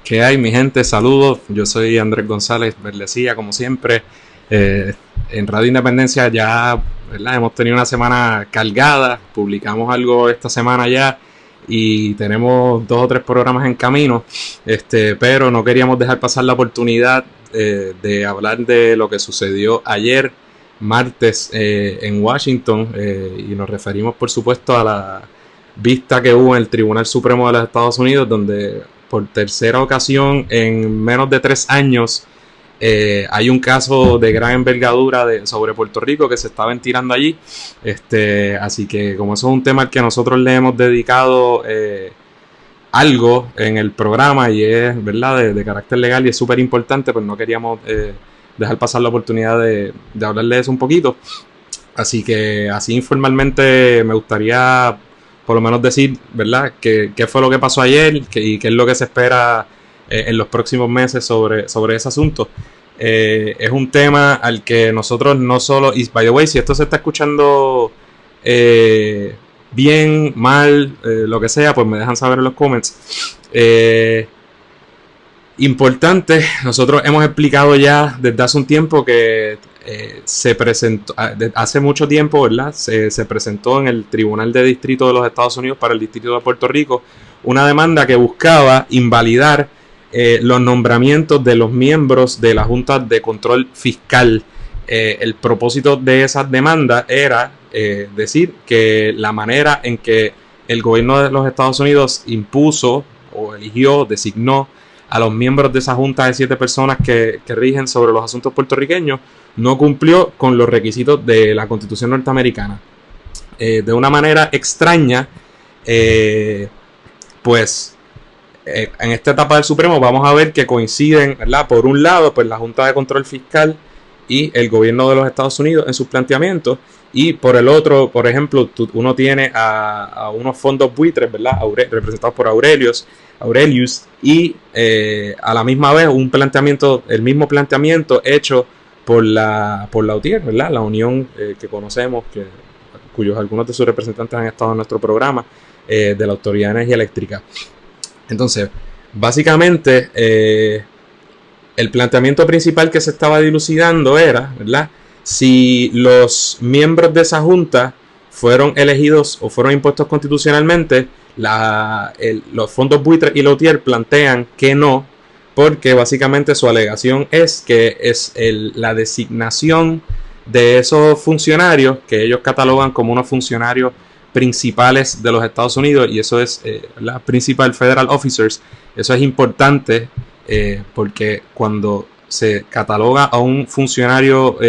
¿Qué hay, mi gente? Saludos. Yo soy Andrés González Berlesía, como siempre. Eh, en Radio Independencia ya, ¿verdad? Hemos tenido una semana cargada. Publicamos algo esta semana ya y tenemos 2 o 3 programas en camino. Pero no queríamos dejar pasar la oportunidad de hablar de lo que sucedió ayer, martes, en Washington. Y nos referimos, por supuesto, a la vista que hubo en el Tribunal Supremo de los Estados Unidos, donde por tercera ocasión en menos de 3 años hay un caso de gran envergadura sobre Puerto Rico que se está ventilando allí. Así que como eso es un tema al que nosotros le hemos dedicado algo en el programa y es, ¿verdad?, de carácter legal y es súper importante, pues no queríamos dejar pasar la oportunidad de hablarle de eso un poquito. Así que así informalmente me gustaría por lo menos decir, ¿verdad?, qué fue lo que pasó ayer y qué es lo que se espera en los próximos meses sobre ese asunto. Es un tema al que nosotros no solo, y by the way, si esto se está escuchando bien, mal, lo que sea, pues me dejan saber en los comments. Importante, nosotros hemos explicado ya desde hace un tiempo que se presentó, hace mucho tiempo, ¿verdad? Se presentó en el Tribunal de Distrito de los Estados Unidos para el Distrito de Puerto Rico una demanda que buscaba invalidar los nombramientos de los miembros de la Junta de Control Fiscal. El propósito de esas demandas era decir que la manera en que el gobierno de los Estados Unidos impuso o eligió, designó a los miembros de esa junta de 7 personas que rigen sobre los asuntos puertorriqueños no cumplió con los requisitos de la Constitución norteamericana. De una manera extraña, en esta etapa del Supremo vamos a ver que coinciden, ¿verdad?, por un lado, pues la Junta de Control Fiscal y el gobierno de los Estados Unidos en sus planteamientos, y por el otro, por ejemplo, uno tiene a unos fondos buitres, ¿verdad?, representados por Aurelius, y a la misma vez el mismo planteamiento hecho por la UTIER, ¿verdad?, la unión que conocemos, cuyos algunos de sus representantes han estado en nuestro programa, de la Autoridad de Energía Eléctrica. Entonces, básicamente, el planteamiento principal que se estaba dilucidando era, ¿verdad?, si los miembros de esa junta fueron elegidos o fueron impuestos constitucionalmente. Los fondos buitres y Lautier plantean que no, porque básicamente su alegación es que es la designación de esos funcionarios que ellos catalogan como unos funcionarios principales de los Estados Unidos, y eso es la Principal Federal Officers. Eso es importante porque cuando se cataloga a un funcionario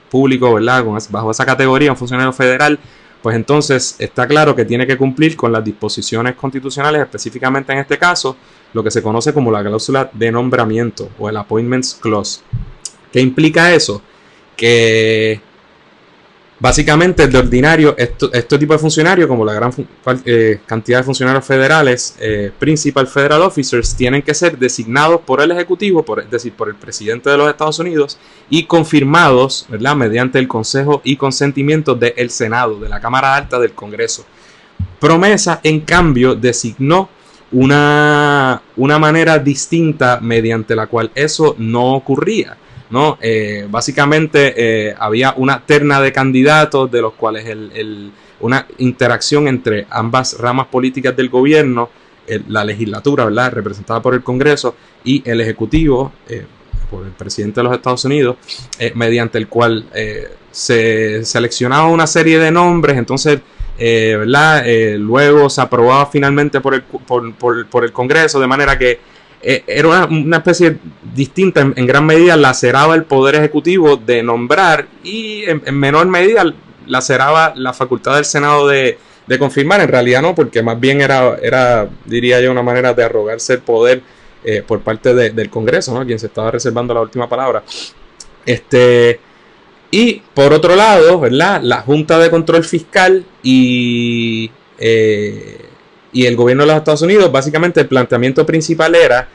público, ¿verdad?, bajo esa categoría, un funcionario federal, pues entonces está claro que tiene que cumplir con las disposiciones constitucionales, específicamente en este caso, lo que se conoce como la cláusula de nombramiento o el Appointments Clause. ¿Qué implica eso? Que básicamente de ordinario este tipo de funcionarios, como la gran cantidad de funcionarios federales, Principal Federal Officers, tienen que ser designados por el Ejecutivo, es decir, por el presidente de los Estados Unidos, y confirmados, ¿verdad?, mediante el consejo y consentimiento del Senado, de la Cámara Alta del Congreso. Promesa, en cambio, designó una manera distinta mediante la cual eso no ocurría, ¿no? Básicamente había una terna de candidatos de los cuales una interacción entre ambas ramas políticas del gobierno, la legislatura, ¿verdad?, representada por el Congreso, y el Ejecutivo, por el presidente de los Estados Unidos, mediante el cual se seleccionaba una serie de nombres. Entonces, ¿verdad?, luego se aprobaba finalmente por el Congreso, de manera que era una especie distinta, en gran medida laceraba el poder ejecutivo de nombrar y en menor medida laceraba la facultad del Senado de confirmar. En realidad no, porque más bien era, diría yo, una manera de arrogarse el poder por parte del Congreso, ¿no?, quien se estaba reservando la última palabra. Y por otro lado, ¿verdad?, la Junta de Control Fiscal y el gobierno de los Estados Unidos, básicamente el planteamiento principal era,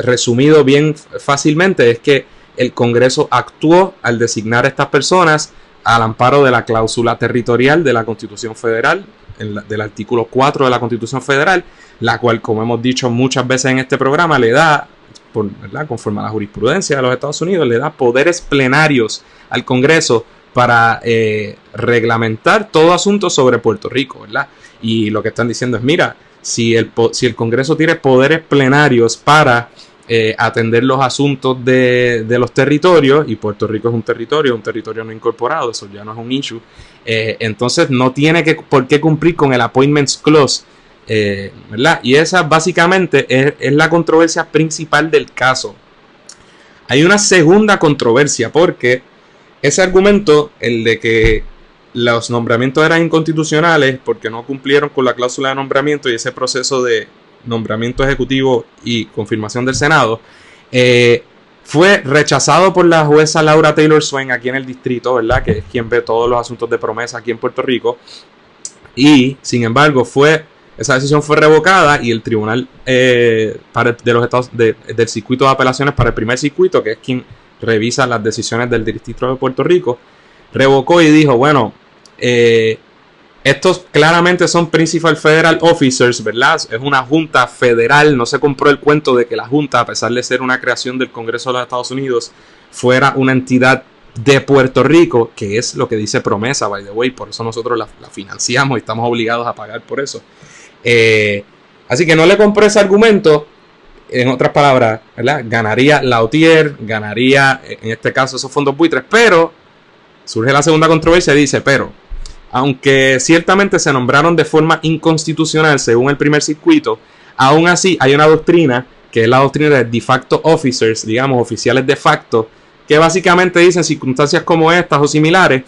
resumido bien fácilmente, es que el Congreso actuó al designar a estas personas al amparo de la cláusula territorial de la Constitución Federal, del artículo 4 de la Constitución Federal, la cual, como hemos dicho muchas veces en este programa, le da, ¿verdad?, conforme a la jurisprudencia de los Estados Unidos, le da poderes plenarios al Congreso para reglamentar todo asunto sobre Puerto Rico, ¿verdad? Y lo que están diciendo es, mira, si el Congreso tiene poderes plenarios para atender los asuntos de los territorios, y Puerto Rico es un territorio no incorporado, eso ya no es un issue, entonces no tiene por qué cumplir con el Appointments Clause, ¿verdad? Y esa básicamente es la controversia principal del caso. Hay una segunda controversia porque ese argumento, el de que los nombramientos eran inconstitucionales porque no cumplieron con la cláusula de nombramiento y ese proceso de nombramiento ejecutivo y confirmación del Senado, fue rechazado por la jueza Laura Taylor Swain aquí en el distrito, ¿verdad?, que es quien ve todos los asuntos de promesa aquí en Puerto Rico, y sin embargo esa decisión fue revocada y el tribunal de los estados del circuito de apelaciones para el primer circuito, que es quien revisa las decisiones del distrito de Puerto Rico, revocó y dijo, bueno, estos claramente son Principal Federal Officers, ¿verdad? Es una junta federal, no se compró el cuento de que la junta, a pesar de ser una creación del Congreso de los Estados Unidos, fuera una entidad de Puerto Rico, que es lo que dice Promesa, by the way, por eso nosotros la financiamos y estamos obligados a pagar por eso. Así que no le compró ese argumento. En otras palabras, ¿verdad?, ganaría Lautier, ganaría en este caso esos fondos buitres, pero surge la segunda controversia y dice, pero aunque ciertamente se nombraron de forma inconstitucional según el primer circuito, aún así hay una doctrina, que es la doctrina de de facto officers, digamos, oficiales de facto, que básicamente dicen circunstancias como estas o similares,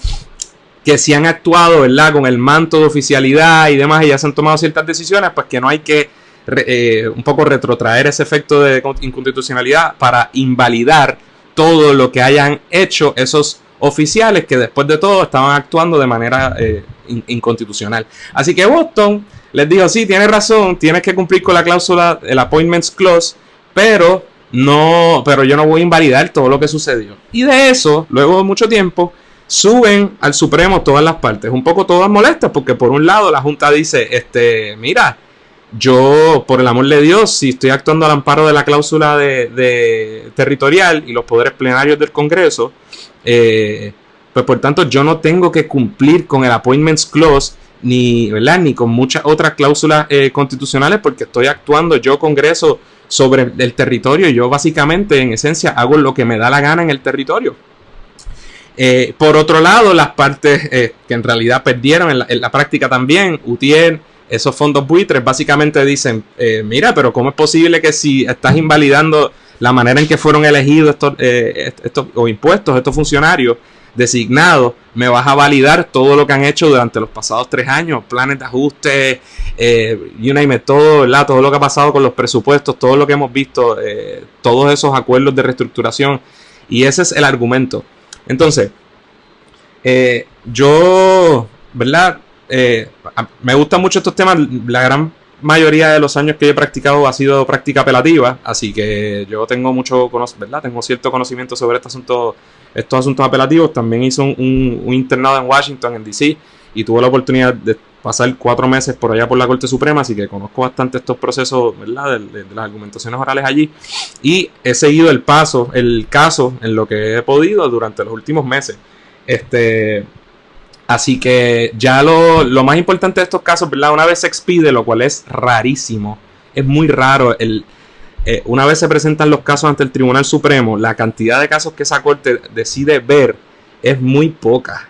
que si han actuado, ¿verdad?, con el manto de oficialidad y demás y ya se han tomado ciertas decisiones, pues que no hay que un poco retrotraer ese efecto de inconstitucionalidad para invalidar todo lo que hayan hecho esos oficiales que después de todo estaban actuando de manera inconstitucional. Así que Boston les dijo, sí, tienes razón, tienes que cumplir con la cláusula, el Appointments Clause, pero yo no voy a invalidar todo lo que sucedió. Y de eso, luego de mucho tiempo, suben al Supremo todas las partes, un poco todas molestas, porque por un lado la Junta dice, mira, yo, por el amor de Dios, si estoy actuando al amparo de la cláusula de territorial y los poderes plenarios del Congreso, pues por tanto yo no tengo que cumplir con el Appointments Clause ¿verdad?, ni con muchas otras cláusulas constitucionales, porque estoy actuando yo, Congreso, sobre el territorio, y yo básicamente en esencia hago lo que me da la gana en el territorio. Por otro lado, las partes que en realidad perdieron en la práctica también, UTIER, esos fondos buitres, básicamente dicen, mira, pero ¿cómo es posible que si estás invalidando la manera en que fueron elegidos estos o impuestos estos funcionarios designados, me vas a validar todo lo que han hecho durante los pasados 3 años, planes de ajuste, you name it, todo, ¿verdad?, todo lo que ha pasado con los presupuestos, todo lo que hemos visto, todos esos acuerdos de reestructuración, y ese es el argumento. Entonces, yo, ¿verdad?, me gustan mucho estos temas. La gran mayoría de los años que yo he practicado ha sido práctica apelativa, así que yo tengo ¿verdad?, tengo cierto conocimiento sobre estos asuntos apelativos. También hice un internado en Washington, en DC, y tuve la oportunidad de pasar 4 meses por allá por la Corte Suprema, así que conozco bastante estos procesos, ¿verdad?, de las argumentaciones orales allí, y he seguido el caso en lo que he podido durante los últimos meses. Así que ya lo más importante de estos casos, ¿verdad?, una vez se expide, lo cual es rarísimo, es muy raro, una vez se presentan los casos ante el Tribunal Supremo, la cantidad de casos que esa Corte decide ver es muy poca,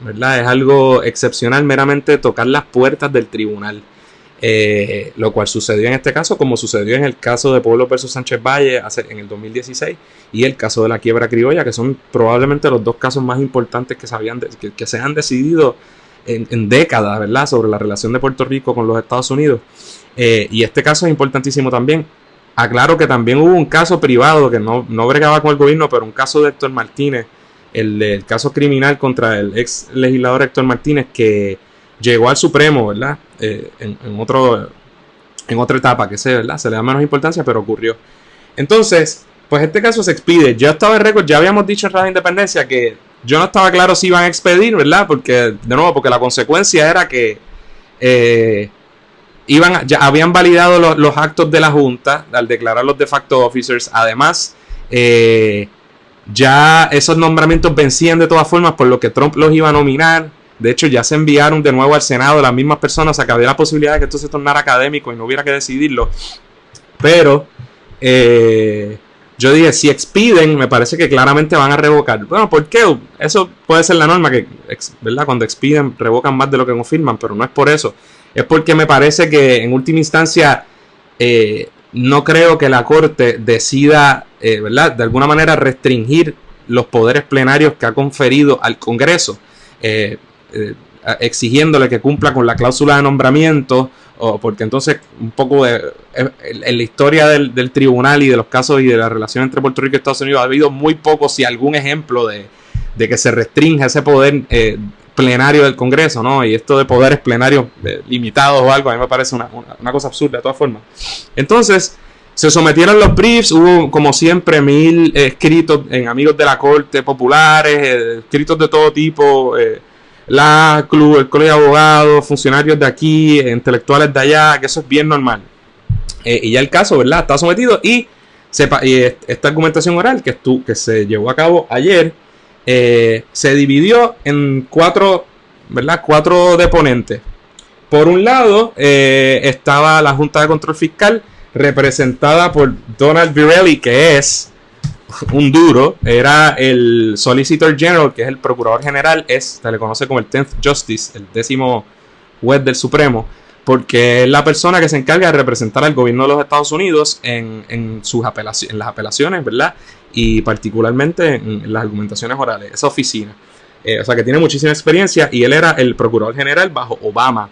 ¿verdad? Es algo excepcional meramente tocar las puertas del tribunal, lo cual sucedió en este caso, como sucedió en el caso de Pueblo versus Sánchez Valle en el 2016 y el caso de la quiebra criolla, que son probablemente los 2 casos más importantes que se han decidido en décadas, ¿verdad?, sobre la relación de Puerto Rico con los Estados Unidos. Y este caso es importantísimo también. Aclaro que también hubo un caso privado que no bregaba con el gobierno, pero un caso de Héctor Martínez, el caso criminal contra el ex legislador Héctor Martínez, que llegó al Supremo, ¿verdad?, en otra etapa, que ¿verdad?, se le da menos importancia, pero ocurrió. Entonces, pues este caso se expide. Yo estaba en récord, ya habíamos dicho en Radio Independencia que yo no estaba claro si iban a expedir, ¿verdad?, porque la consecuencia era que ya habían validado los actos de la Junta al declarar los de facto officers. Además, ya esos nombramientos vencían de todas formas, por lo que Trump los iba a nominar. De hecho, ya se enviaron de nuevo al Senado las mismas personas, o sea que había la posibilidad de que esto se tornara académico y no hubiera que decidirlo. Pero yo dije, si expiden, me parece que claramente van a revocar. Bueno, ¿por qué? Eso puede ser la norma, que, ¿verdad? Cuando expiden, revocan más de lo que confirman, pero no es por eso. Es porque me parece que en última instancia no creo que la Corte decida, ¿verdad?, de alguna manera restringir los poderes plenarios que ha conferido al Congreso, exigiéndole que cumpla con la cláusula de nombramiento, o porque entonces un poco en la historia del tribunal y de los casos y de la relación entre Puerto Rico y Estados Unidos ha habido muy poco, si algún ejemplo de que se restringe ese poder plenario del Congreso, ¿no? Y esto de poderes plenarios limitados o algo, a mí me parece una cosa absurda de todas formas. Entonces, se sometieron los briefs, hubo como siempre 1000 escritos en amigos de la Corte populares, escritos de todo tipo, la club, el colegio de abogados, funcionarios de aquí, intelectuales de allá, que eso es bien normal. Y ya el caso, ¿verdad?, está sometido y esta argumentación oral que se llevó a cabo ayer, se dividió en 4 deponentes. Por un lado estaba la Junta de Control Fiscal, representada por Donald Verrilli, que es un duro, era el Solicitor General, que es el Procurador General, se le conoce como el 10th Justice, el 10º juez del Supremo, porque es la persona que se encarga de representar al gobierno de los Estados Unidos en las apelaciones, ¿verdad? Y particularmente en las argumentaciones orales, esa oficina. O sea que tiene muchísima experiencia y él era el Procurador General bajo Obama.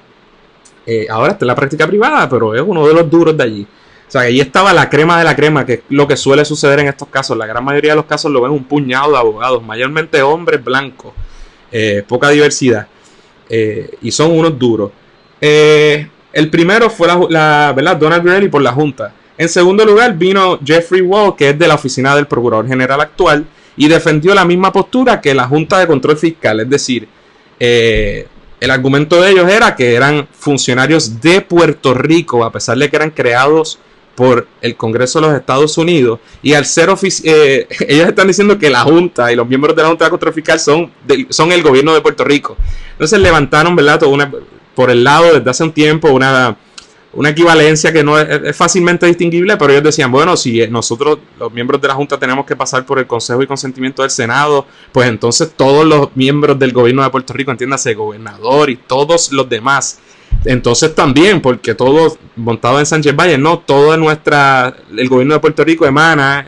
Ahora está en la práctica privada, pero es uno de los duros de allí. O sea, que ahí estaba la crema de la crema, que es lo que suele suceder en estos casos. La gran mayoría de los casos lo ven un puñado de abogados, mayormente hombres blancos, poca diversidad, y son unos duros. El primero fue ¿verdad?, Donald Verrilli por la Junta. En segundo lugar vino Jeffrey Wall, que es de la oficina del Procurador General actual, y defendió la misma postura que la Junta de Control Fiscal, es decir, el argumento de ellos era que eran funcionarios de Puerto Rico, a pesar de que eran creados por el Congreso de los Estados Unidos, y al ser ellos están diciendo que la Junta y los miembros de la Junta de Control Fiscal son el gobierno de Puerto Rico. Entonces levantaron, ¿verdad?, por el lado desde hace un tiempo una equivalencia que no es fácilmente distinguible, pero ellos decían, bueno, si nosotros los miembros de la Junta tenemos que pasar por el Consejo y consentimiento del Senado, pues entonces todos los miembros del gobierno de Puerto Rico, entiéndase, gobernador y todos los demás, entonces también, porque todos montados en Sánchez Valle, no, todo el gobierno de Puerto Rico emana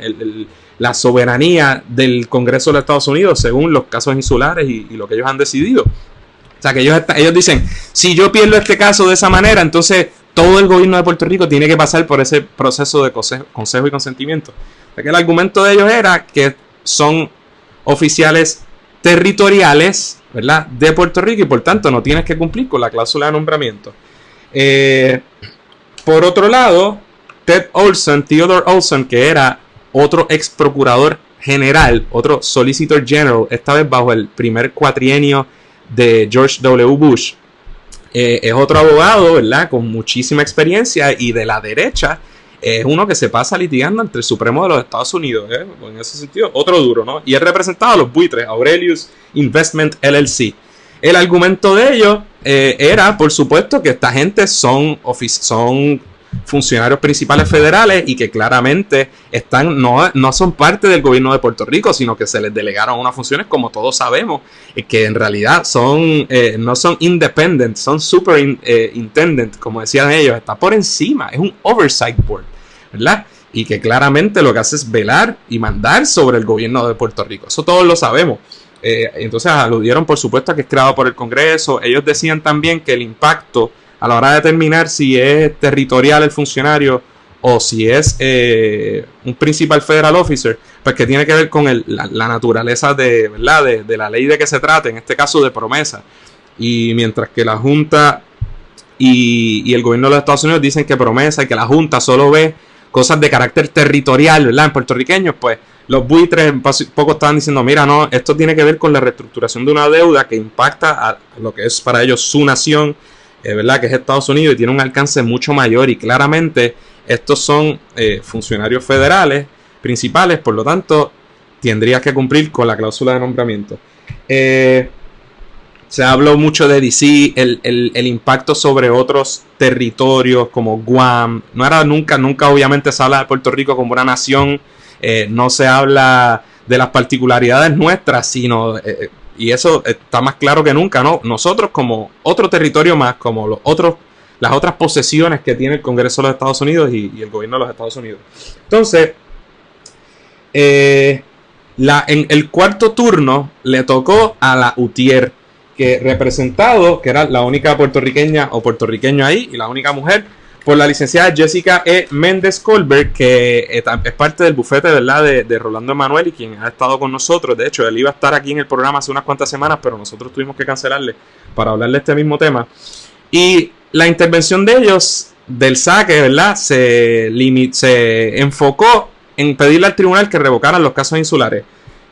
la soberanía del Congreso de los Estados Unidos según los casos insulares y lo que ellos han decidido. O sea que ellos dicen, si yo pierdo este caso de esa manera, entonces todo el gobierno de Puerto Rico tiene que pasar por ese proceso de consejo y consentimiento. O sea que el argumento de ellos era que son oficiales territoriales, ¿verdad?, de Puerto Rico, y por tanto no tienes que cumplir con la cláusula de nombramiento. Por otro lado, Theodore Olson, que era otro ex procurador general, otro Solicitor General, esta vez bajo el primer cuatrienio de George W. Bush, es otro abogado, ¿verdad?, con muchísima experiencia y de la derecha. Es uno que se pasa litigando ante el Supremo de los Estados Unidos, en ese sentido, otro duro, ¿no? Y él representaba a los buitres, Aurelius Investment LLC. El argumento de ellos era, por supuesto, que esta gente son funcionarios principales federales y que claramente no son parte del gobierno de Puerto Rico, sino que se les delegaron unas funciones, como todos sabemos, que en realidad no son independent, son superintendent, como decían ellos, está por encima, es un oversight board, ¿verdad? Y que claramente lo que hace es velar y mandar sobre el gobierno de Puerto Rico. Eso todos lo sabemos. Entonces aludieron, por supuesto, a que es creado por el Congreso. Ellos decían también que el impacto a la hora de determinar si es territorial el funcionario o si es un principal federal officer, pues que tiene que ver con la naturaleza de la ley de que se trate, en este caso de promesa. Y mientras que la Junta y el gobierno de los Estados Unidos dicen que promesa y que la Junta solo ve cosas de carácter territorial, ¿verdad?, en puertorriqueños, pues los buitres poco estaban diciendo, mira, no, esto tiene que ver con la reestructuración de una deuda que impacta a lo que es para ellos su nación, ¿verdad? Que es Estados Unidos y tiene un alcance mucho mayor, y claramente estos son funcionarios federales principales, por lo tanto tendrías que cumplir con la cláusula de nombramiento. Se habló mucho de DC, el impacto sobre otros territorios como Guam. No era nunca obviamente se habla de Puerto Rico como una nación, no se habla de las particularidades nuestras, sino, y eso está más claro que nunca, ¿no? Nosotros como otro territorio más, como las otras posesiones que tiene el Congreso de los Estados Unidos y el gobierno de los Estados Unidos. Entonces, en el cuarto turno le tocó a la Utier, que representado, que era la única puertorriqueña o puertorriqueño ahí, y la única mujer, por la licenciada Jessica E. Méndez Colbert, que es parte del bufete, ¿verdad?, de Rolando Emanuel, y quien ha estado con nosotros. De hecho, él iba a estar aquí en el programa hace unas cuantas semanas, pero nosotros tuvimos que cancelarle para hablar de este mismo tema. Y la intervención de ellos, del saque, ¿verdad?, se enfocó en pedirle al tribunal que revocaran los casos insulares.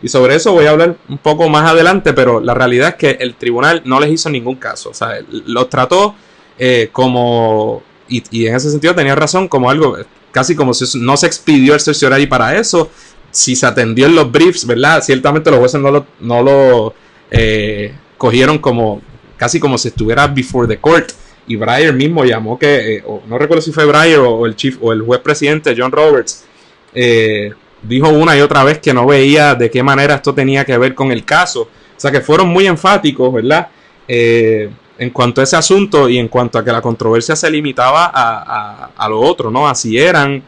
Y sobre eso voy a hablar un poco más adelante, pero la realidad es que el tribunal no les hizo ningún caso. O sea, los trató como, y en ese sentido tenía razón, como algo, casi como si no se expidió el certiorari para eso. Si se atendió en los briefs, ¿verdad? Ciertamente los jueces no lo cogieron como, casi como si estuviera before the court. Y Breyer mismo llamó que, no recuerdo si fue Breyer o el juez presidente John Roberts, dijo una y otra vez que no veía de qué manera esto tenía que ver con el caso. O sea, que fueron muy enfáticos, ¿verdad?, en cuanto a ese asunto, y en cuanto a que la controversia se limitaba a lo otro, ¿no? A si eran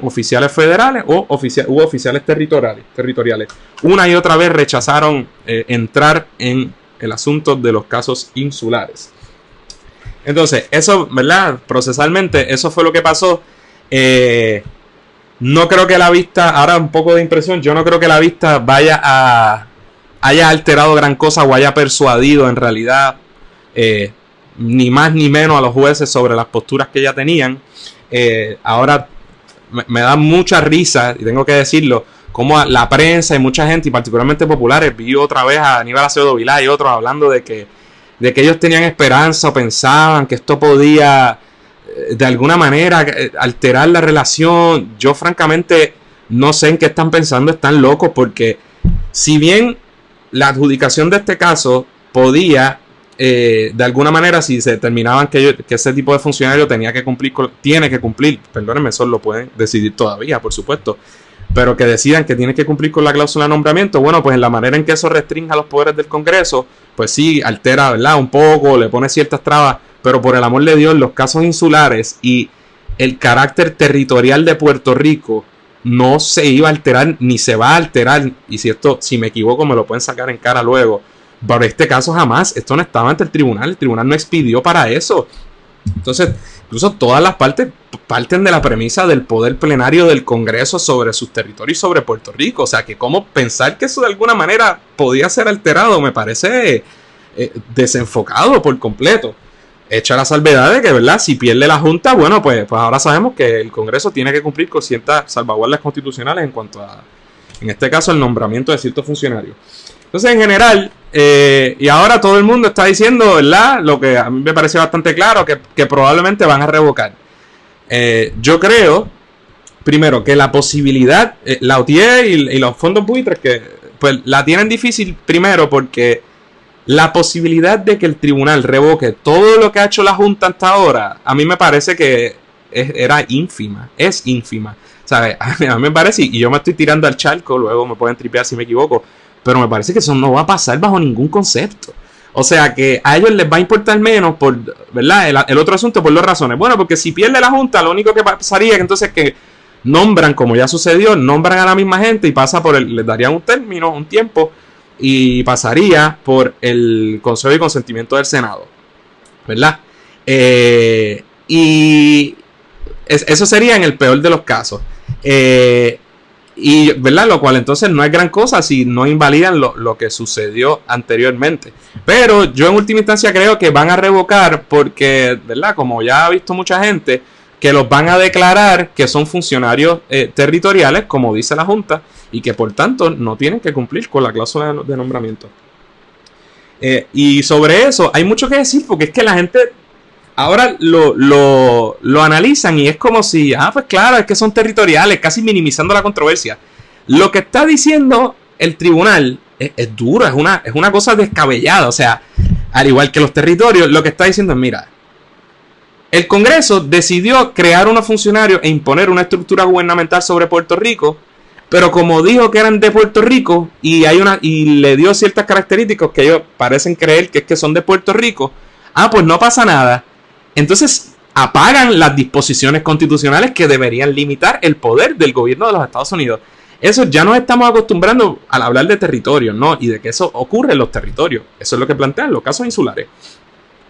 oficiales federales u oficiales territoriales. Una y otra vez rechazaron entrar en el asunto de los casos insulares. Entonces, eso, ¿verdad?, procesalmente, eso fue lo que pasó. No creo que la vista, ahora un poco de impresión, yo no creo que la vista haya alterado gran cosa o haya persuadido en realidad ni más ni menos a los jueces sobre las posturas que ya tenían. Ahora me da mucha risa, y tengo que decirlo, como la prensa y mucha gente, y particularmente populares, vi otra vez a Aníbal Acevedo Vilá y otros hablando de que ellos tenían esperanza o pensaban que esto podía de alguna manera alterar la relación. Yo francamente no sé en qué están pensando, están locos, porque si bien la adjudicación de este caso podía de alguna manera, si se determinaban que ese tipo de funcionario tiene que cumplir, perdónenme, eso lo pueden decidir todavía, por supuesto, pero que decidan que tiene que cumplir con la cláusula de nombramiento, bueno, pues en la manera en que eso restrinja los poderes del Congreso, pues sí, altera, ¿verdad?, un poco, le pone ciertas trabas. Pero por el amor de Dios, los casos insulares y el carácter territorial de Puerto Rico no se iba a alterar ni se va a alterar. Y si me equivoco, me lo pueden sacar en cara luego. Pero este caso jamás, esto no estaba ante el tribunal no expidió para eso. Entonces, incluso todas las partes parten de la premisa del poder plenario del Congreso sobre sus territorios y sobre Puerto Rico. O sea, que cómo pensar que eso de alguna manera podía ser alterado me parece desenfocado por completo. Hecha la salvedad de que, ¿verdad?, si pierde la Junta, bueno, pues ahora sabemos que el Congreso tiene que cumplir con ciertas salvaguardas constitucionales en cuanto a, en este caso, el nombramiento de ciertos funcionarios. Entonces, en general, y ahora todo el mundo está diciendo, ¿verdad?, lo que a mí me parece bastante claro, que probablemente van a revocar. Yo creo, primero, que la posibilidad, la OTIE y los fondos buitres, que pues la tienen difícil, primero, porque la posibilidad de que el tribunal revoque todo lo que ha hecho la Junta hasta ahora, a mí me parece que era ínfima, es ínfima. ¿Sabes? A mí me parece, y yo me estoy tirando al charco, luego me pueden tripear si me equivoco, pero me parece que eso no va a pasar bajo ningún concepto. O sea que a ellos les va a importar menos, por, ¿verdad?, el otro asunto por dos razones. Bueno, porque si pierde la Junta, lo único que pasaría es que entonces que nombran, como ya sucedió, nombran a la misma gente y pasa les darían un término, un tiempo, y pasaría por el consejo y consentimiento del Senado, ¿verdad? Y eso sería en el peor de los casos. Y, ¿verdad?, lo cual entonces no es gran cosa si no invalidan lo que sucedió anteriormente. Pero yo en última instancia creo que van a revocar porque, ¿verdad?, como ya ha visto mucha gente, que los van a declarar que son funcionarios territoriales, como dice la Junta, y que por tanto no tienen que cumplir con la cláusula de nombramiento. Y sobre eso hay mucho que decir, porque es que la gente ahora lo analizan y es como si, pues claro, es que son territoriales, casi minimizando la controversia. Lo que está diciendo el tribunal es duro, es una cosa descabellada. O sea, al igual que los territorios, lo que está diciendo es, mira, el Congreso decidió crear unos funcionarios e imponer una estructura gubernamental sobre Puerto Rico, pero como dijo que eran de Puerto Rico y le dio ciertas características que ellos parecen creer que es que son de Puerto Rico, pues no pasa nada. Entonces apagan las disposiciones constitucionales que deberían limitar el poder del gobierno de los Estados Unidos. Eso ya nos estamos acostumbrando al hablar de territorios, ¿no? Y de que eso ocurre en los territorios. Eso es lo que plantean los casos insulares.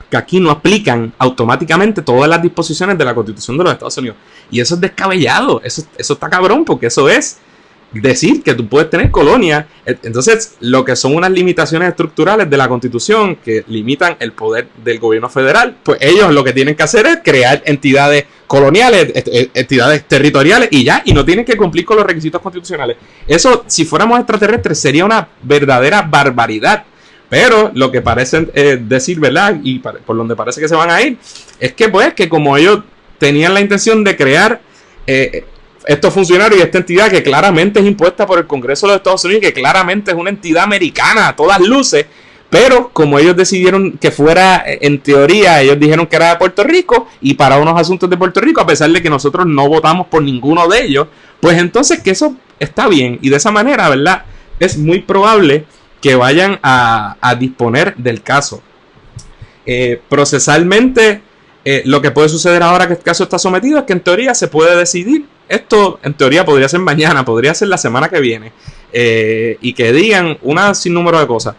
Que aquí no aplican automáticamente todas las disposiciones de la Constitución de los Estados Unidos. Y eso es descabellado. Eso está cabrón, porque eso es decir que tú puedes tener colonias. Entonces, lo que son unas limitaciones estructurales de la Constitución que limitan el poder del gobierno federal, pues ellos lo que tienen que hacer es crear entidades coloniales, entidades territoriales y ya, y no tienen que cumplir con los requisitos constitucionales. Eso, si fuéramos extraterrestres, sería una verdadera barbaridad. Pero lo que parecen decir, ¿verdad? Y por donde parece que se van a ir, es que pues que como ellos tenían la intención de crear estos funcionarios y esta entidad que claramente es impuesta por el Congreso de los Estados Unidos, que claramente es una entidad americana a todas luces, pero como ellos decidieron que fuera, en teoría, ellos dijeron que era de Puerto Rico, y para unos asuntos de Puerto Rico, a pesar de que nosotros no votamos por ninguno de ellos, pues entonces que eso está bien, y de esa manera, ¿verdad? Es muy probable que vayan a disponer del caso. Procesalmente, lo que puede suceder ahora que el caso está sometido es que en teoría se puede decidir. Esto en teoría podría ser mañana, podría ser la semana que viene. Y que digan una sinnúmero de cosas.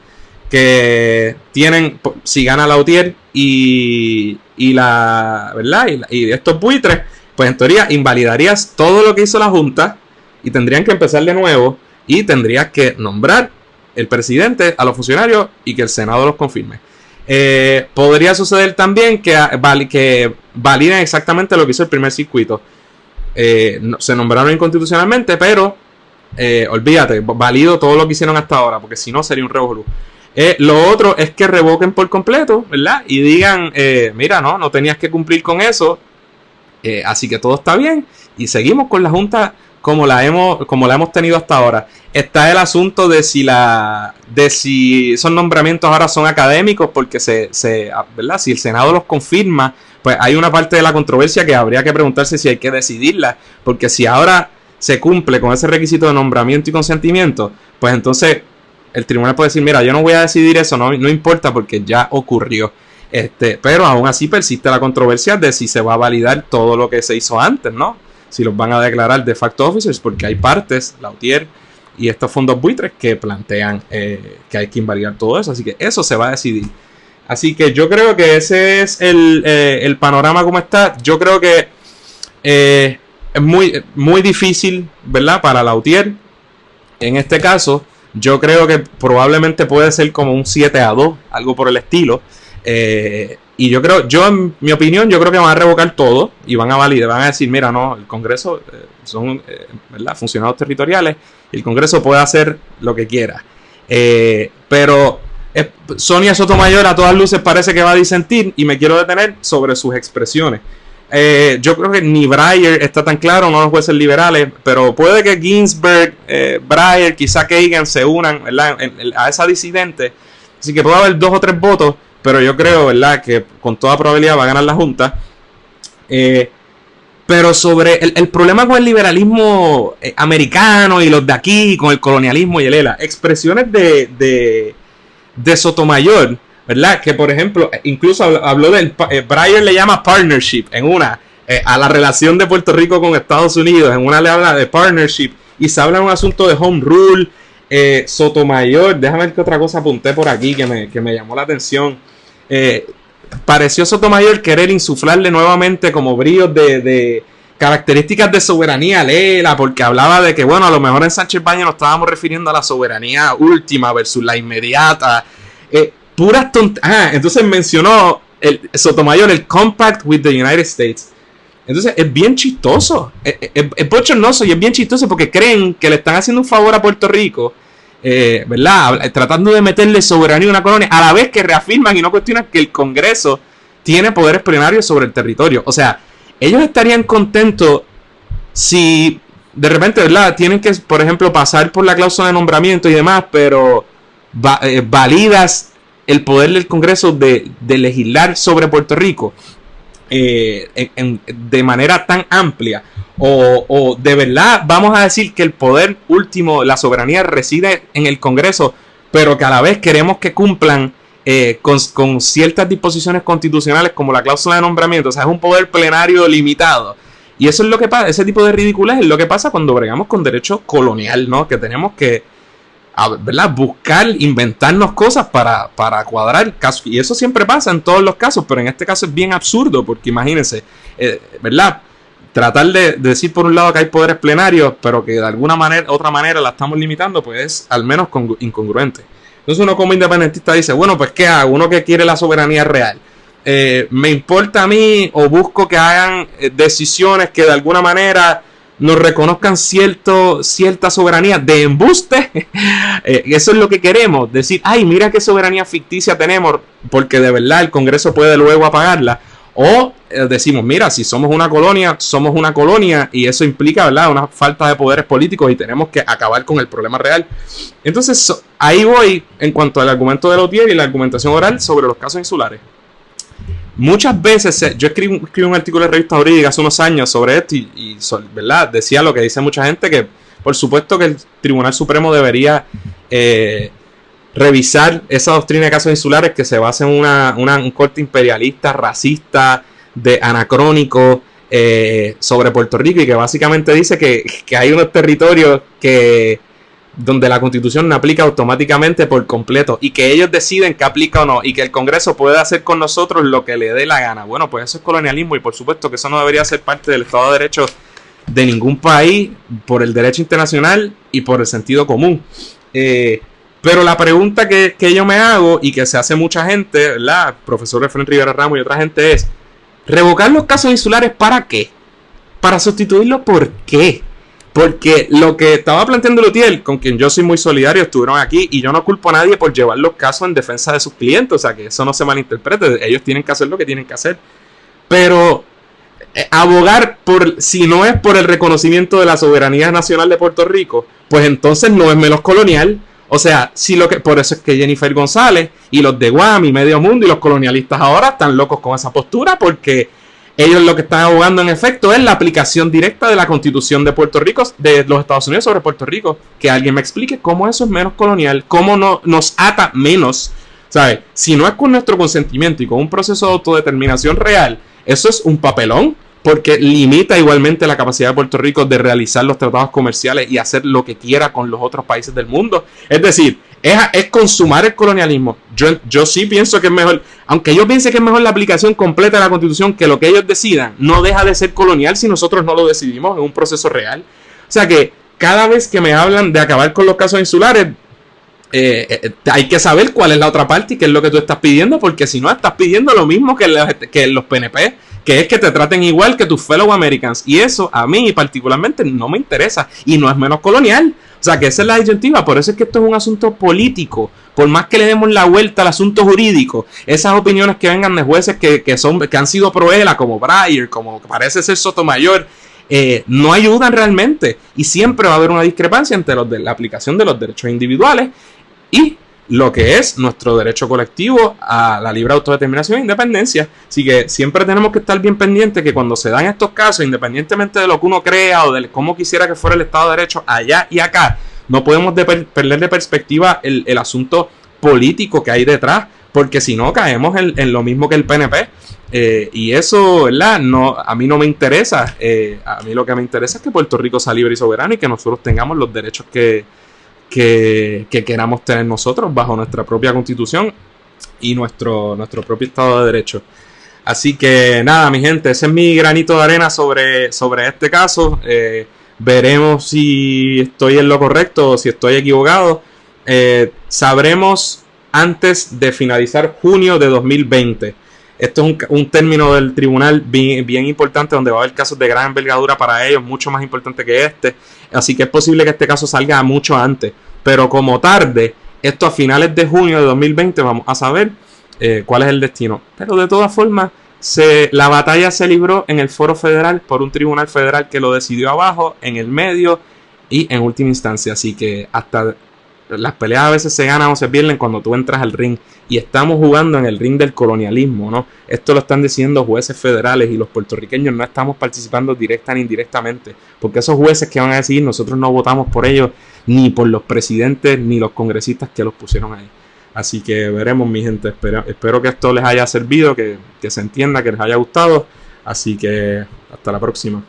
Que tienen, si gana Lautier y ¿verdad? Y estos buitres, pues en teoría invalidarías todo lo que hizo la Junta y tendrían que empezar de nuevo y tendrías que nombrar el presidente a los funcionarios y que el Senado los confirme. Podría suceder también que validen exactamente lo que hizo el primer circuito. Se nombraron inconstitucionalmente, pero olvídate, valido todo lo que hicieron hasta ahora, porque si no sería un revolú. Lo otro es que revoquen por completo, ¿verdad? Y digan, mira, no tenías que cumplir con eso, así que todo está bien y seguimos con la Junta como la hemos tenido hasta ahora. Está el asunto de si esos nombramientos ahora son académicos, porque ¿verdad? Si el Senado los confirma, pues hay una parte de la controversia que habría que preguntarse si hay que decidirla, porque si ahora se cumple con ese requisito de nombramiento y consentimiento, pues entonces el tribunal puede decir, mira, yo no voy a decidir eso, no importa porque ya ocurrió. Pero aún así persiste la controversia de si se va a validar todo lo que se hizo antes, ¿no? Si los van a declarar de facto officers, porque hay partes, Lautier y estos fondos buitres, que plantean que hay que invalidar todo eso. Así que eso se va a decidir. Así que yo creo que ese es el panorama como está. Yo creo que es muy, muy difícil, ¿verdad? Para Lautier. En este caso, yo creo que probablemente puede ser como un 7-2, algo por el estilo. Y en mi opinión, yo creo que van a revocar todo y van a validar, van a decir, mira, no, el Congreso son ¿verdad? Funcionarios territoriales y el Congreso puede hacer lo que quiera. Pero Sonia Sotomayor a todas luces parece que va a disentir y me quiero detener sobre sus expresiones. Yo creo que ni Breyer está tan claro, no los jueces liberales, pero puede que Ginsburg, Breyer, quizá Kagan se unan, ¿verdad? A esa disidente. Así que puede haber 2 o 3 votos. Pero yo creo, ¿verdad?, que con toda probabilidad va a ganar la Junta. Pero sobre el problema con el liberalismo americano y los de aquí, con el colonialismo y el ELA, expresiones de Sotomayor, ¿verdad? Que por ejemplo, incluso habló del Breyer le llama partnership en una, a la relación de Puerto Rico con Estados Unidos, en una le habla de partnership y se habla de un asunto de home rule. Sotomayor, déjame ver qué otra cosa apunté por aquí que me llamó la atención. Pareció Sotomayor querer insuflarle nuevamente como bríos de características de soberanía a Lela, porque hablaba de que, bueno, a lo mejor en Sánchez Baños nos estábamos refiriendo a la soberanía última versus la inmediata. Puras tonterías. Entonces mencionó Sotomayor el Compact with the United States. Entonces es bien chistoso, es bochornoso y es bien chistoso porque creen que le están haciendo un favor a Puerto Rico ¿verdad? Tratando de meterle soberanía a una colonia, a la vez que reafirman y no cuestionan que el Congreso tiene poderes plenarios sobre el territorio. O sea, ellos estarían contentos si de repente, ¿verdad? Tienen que, por ejemplo, pasar por la cláusula de nombramiento y demás, pero validas el poder del Congreso de legislar sobre Puerto Rico de manera tan amplia. O de verdad vamos a decir que el poder último, la soberanía reside en el Congreso, pero que a la vez queremos que cumplan con ciertas disposiciones constitucionales como la cláusula de nombramiento. O sea, es un poder plenario limitado. Y eso es lo que pasa, ese tipo de ridiculez es lo que pasa cuando bregamos con derecho colonial, ¿no? Que tenemos que, ¿verdad?, buscar, inventarnos cosas para cuadrar el caso. Y eso siempre pasa en todos los casos, pero en este caso es bien absurdo, porque imagínense, ¿verdad?, tratar de decir por un lado que hay poderes plenarios, pero que de alguna manera, otra manera la estamos limitando, pues es al menos incongruente. Entonces uno como independentista dice, bueno, pues ¿qué hago? Uno que quiere la soberanía real. ¿Me importa a mí o busco que hagan decisiones que de alguna manera nos reconozcan cierta soberanía de embuste? Eso es lo que queremos, decir, ay, mira qué soberanía ficticia tenemos, porque de verdad el Congreso puede luego apagarla. O decimos, mira, si somos una colonia y eso implica, ¿verdad?, una falta de poderes políticos y tenemos que acabar con el problema real. Entonces ahí voy en cuanto al argumento de Lautier y la argumentación oral sobre los casos insulares. Muchas veces, yo escribí un artículo en Revista Jurídica hace unos años sobre esto y ¿verdad?, decía lo que dice mucha gente, que por supuesto que el Tribunal Supremo debería revisar esa doctrina de casos insulares que se basa en un corte imperialista, racista, anacrónico sobre Puerto Rico, y que básicamente dice que hay unos territorios donde la Constitución no aplica automáticamente por completo y que ellos deciden qué aplica o no y que el Congreso puede hacer con nosotros lo que le dé la gana. Bueno, pues eso es colonialismo y por supuesto que eso no debería ser parte del Estado de Derecho de ningún país por el derecho internacional y por el sentido común. Pero la pregunta que yo me hago y que se hace mucha gente, ¿verdad?, profesor Efraín Rivera Ramos y otra gente, es ¿revocar los casos insulares para qué? ¿Para sustituirlos por qué? Porque lo que estaba planteando Lautier, con quien yo soy muy solidario, estuvieron aquí y yo no culpo a nadie por llevar los casos en defensa de sus clientes, o sea, que eso no se malinterprete, ellos tienen que hacer lo que tienen que hacer. Pero abogar si no es por el reconocimiento de la soberanía nacional de Puerto Rico, pues entonces no es menos colonial. O sea, por eso es que Jennifer González y los de Guam y Medio Mundo y los colonialistas ahora están locos con esa postura, porque ellos lo que están abogando en efecto es la aplicación directa de la Constitución de Puerto Rico, de los Estados Unidos sobre Puerto Rico. Que alguien me explique cómo eso es menos colonial, cómo no nos ata menos, ¿sabes? Si no es con nuestro consentimiento y con un proceso de autodeterminación real, eso es un papelón, porque limita igualmente la capacidad de Puerto Rico de realizar los tratados comerciales y hacer lo que quiera con los otros países del mundo. Es decir, es consumar el colonialismo. Yo sí pienso que es mejor, aunque yo piense que es mejor la aplicación completa de la Constitución, que lo que ellos decidan no deja de ser colonial si nosotros no lo decidimos en un proceso real. O sea que cada vez que me hablan de acabar con los casos insulares, hay que saber cuál es la otra parte y qué es lo que tú estás pidiendo, porque si no estás pidiendo lo mismo que los PNP, que es que te traten igual que tus fellow Americans, y eso a mí particularmente no me interesa y no es menos colonial. O sea, que esa es la disyuntiva. Por eso es que esto es un asunto político, por más que le demos la vuelta al asunto jurídico. Esas opiniones que vengan de jueces que han sido proela, como Breyer, como parece ser Sotomayor, no ayudan realmente, y siempre va a haber una discrepancia entre la aplicación de los derechos individuales y lo que es nuestro derecho colectivo a la libre autodeterminación e independencia. Así que siempre tenemos que estar bien pendientes que cuando se dan estos casos, independientemente de lo que uno crea o de cómo quisiera que fuera el Estado de Derecho allá y acá, no podemos perder de perspectiva el asunto político que hay detrás, porque si no caemos en lo mismo que el PNP. Y eso, ¿verdad?, a mí no me interesa. A mí lo que me interesa es que Puerto Rico sea libre y soberano y que nosotros tengamos los derechos que queramos tener nosotros bajo nuestra propia Constitución y nuestro propio Estado de Derecho. Así que nada, mi gente, ese es mi granito de arena sobre este caso. Veremos si estoy en lo correcto o si estoy equivocado. Sabremos antes de finalizar junio de 2020. Esto es un término del tribunal bien importante, donde va a haber casos de gran envergadura para ellos, mucho más importante que este. Así que es posible que este caso salga mucho antes. pero como tarde, esto a finales de junio de 2020 vamos a saber cuál es el destino. Pero de todas formas, la batalla se libró en el foro federal por un tribunal federal que lo decidió abajo, en el medio y en última instancia. Así que hasta las peleas a veces se ganan o se pierden cuando tú entras al ring. Y estamos jugando en el ring del colonialismo, ¿no? Esto lo están diciendo jueces federales y los puertorriqueños no estamos participando directa ni indirectamente. Porque esos jueces que van a decidir, nosotros no votamos por ellos, ni por los presidentes, ni los congresistas que los pusieron ahí. Así que veremos, mi gente. Espero que esto les haya servido, que se entienda, que les haya gustado. Así que hasta la próxima.